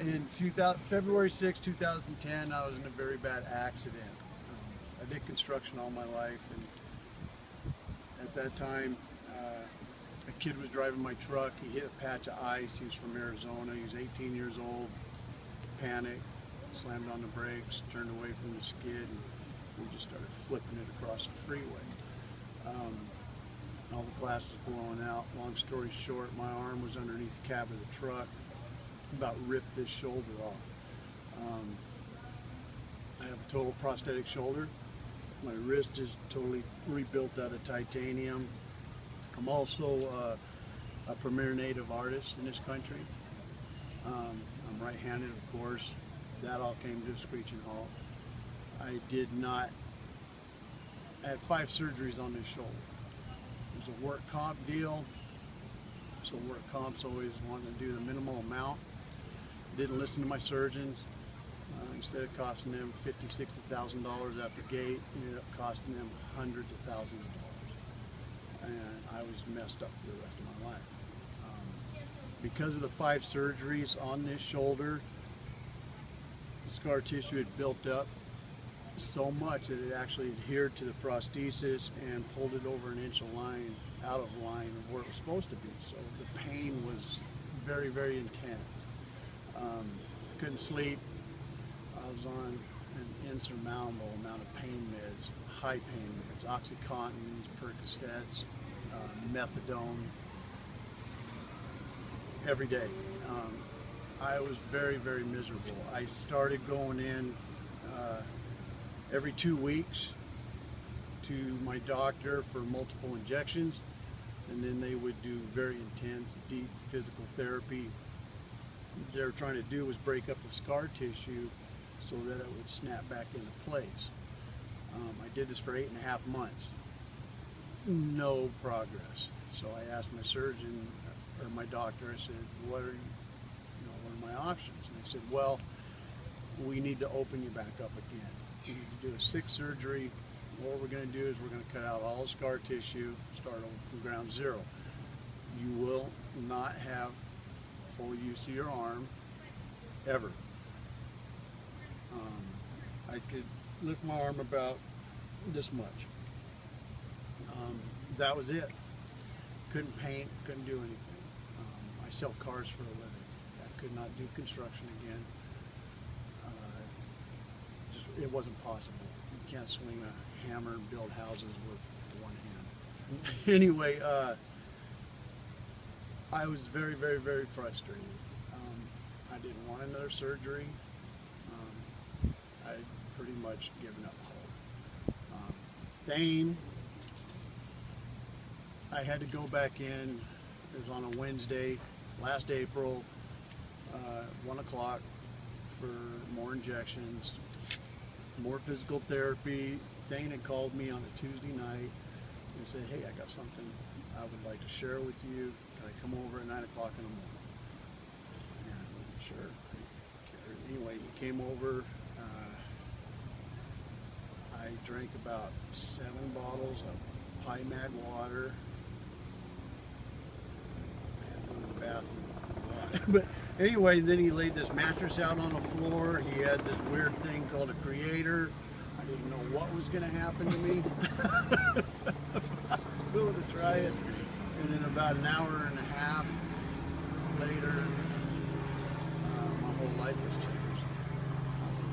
in February 6, 2010, I was in a very bad accident. I did construction all my life, and at that time, a kid was driving my truck. He hit a patch of ice. He was from Arizona. He was 18 years old. Panicked, slammed on the brakes, turned away from the skid, and we just started flipping it across the freeway. All the glass was blowing out. Long story short, my arm was underneath the cab of the truck. About ripped this shoulder off. I have a total prosthetic shoulder. My wrist is totally rebuilt out of titanium. I'm also a premier native artist in this country. I'm right-handed, of course. That all came to a screeching halt. I had 5 surgeries on this shoulder. It was a work comp deal, so work comp's always wanting to do the minimal amount. Didn't listen to my surgeons. Instead of costing them $50,000, $60,000 out the gate, it ended up costing them hundreds of thousands of dollars. And I was messed up for the rest of my life. Because of the 5 surgeries on this shoulder, the scar tissue had built up so much that it actually adhered to the prosthesis and pulled it over an inch of line out of line of where it was supposed to be. So the pain was very, very intense. Couldn't sleep. I was on an insurmountable amount of pain meds, high pain meds, Oxycontins, Percocets, methadone, every day. I was very, very miserable. I started going in every 2 weeks to my doctor for multiple injections, and then they would do very intense, deep physical therapy. What they were trying to do was break up the scar tissue so that it would snap back into place. I did this for 8.5 months. No progress. So I asked my surgeon, or my doctor, I said, what are my options? And they said, well, we need to open you back up again. You need to do a 6th surgery. What we're going to do is we're going to cut out all the scar tissue, start over from ground zero. You will not have full use of your arm, ever. I could lift my arm about this much. That was it. Couldn't paint, couldn't do anything. I sell cars for a living. I could not do construction again. It wasn't possible. You can't swing a hammer and build houses with one hand. Anyway, I was very, very, very frustrated. I didn't want another surgery. I'd pretty much given up hope. Thane, I had to go back in. It was on a Wednesday, last April, 1 o'clock for more injections, more physical therapy. Thane had called me on a Tuesday night and said, hey, I got something I would like to share with you. Can I come over at 9 o'clock in the morning? And sure. Anyway, he came over. I drank about 7 bottles of high mag water. I had to go to the bathroom. But anyway, then he laid this mattress out on the floor. He had this weird thing called a creator. I didn't know what was going to happen to me. I was willing to try it. And then about an hour and a half later, my whole life was changed.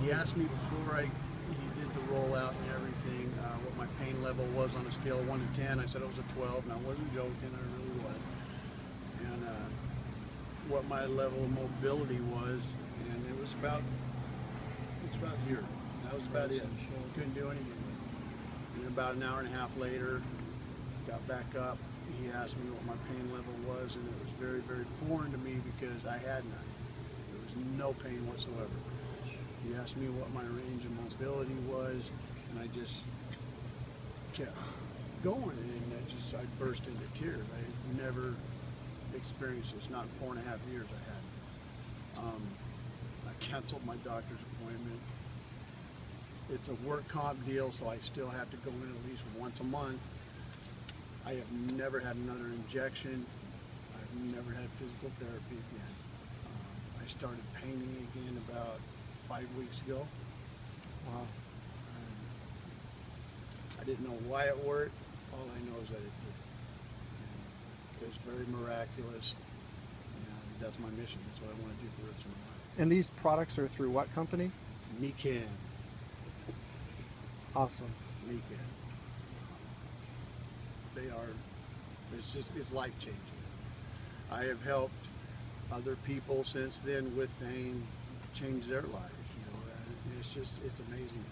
He asked me before he did the rollout and everything what my pain level was on a scale of 1 to 10. I said it was a 12, and I wasn't joking, I really was. And what my level of mobility was, and it's about here. That was about it. Couldn't do anything. And about an hour and a half later, got back up. He asked me what my pain level was, and it was very, very foreign to me because I had none. There was no pain whatsoever. He asked me what my range of mobility was, and I just kept going, and I burst into tears. I had never experienced this, not in 4.5 years I had. I canceled my doctor's appointment. It's a work comp deal, so I still have to go in at least once a month. I have never had another injection. I've never had physical therapy again. I I started painting again about 5 weeks ago. Wow. I didn't know why it worked. All I know is that it did. And it was very miraculous. And that's my mission. That's what I want to do for the rest of my life. And these products are through what company? Nikken. Awesome. Nikken. They are, it's life changing. I have helped other people since then with things change their lives. You know, it's amazing.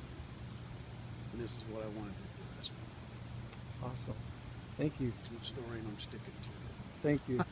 And this is what I want to do for the rest of my life. Awesome. Thank you. It's my story and I'm sticking to it. Thank you.